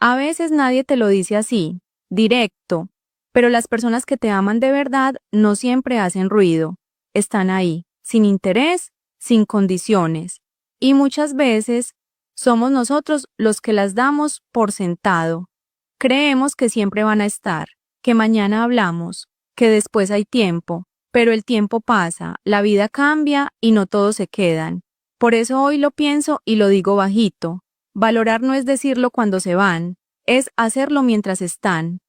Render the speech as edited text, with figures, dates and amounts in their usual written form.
A veces nadie te lo dice así, directo, pero las personas que te aman de verdad no siempre hacen ruido. Están ahí, sin interés, sin condiciones. Y muchas veces somos nosotros los que las damos por sentado. Creemos que siempre van a estar, que mañana hablamos, que después hay tiempo, pero el tiempo pasa, la vida cambia y no todos se quedan. Por eso hoy lo pienso y lo digo bajito. Valorar no es decirlo cuando se van, es hacerlo mientras están.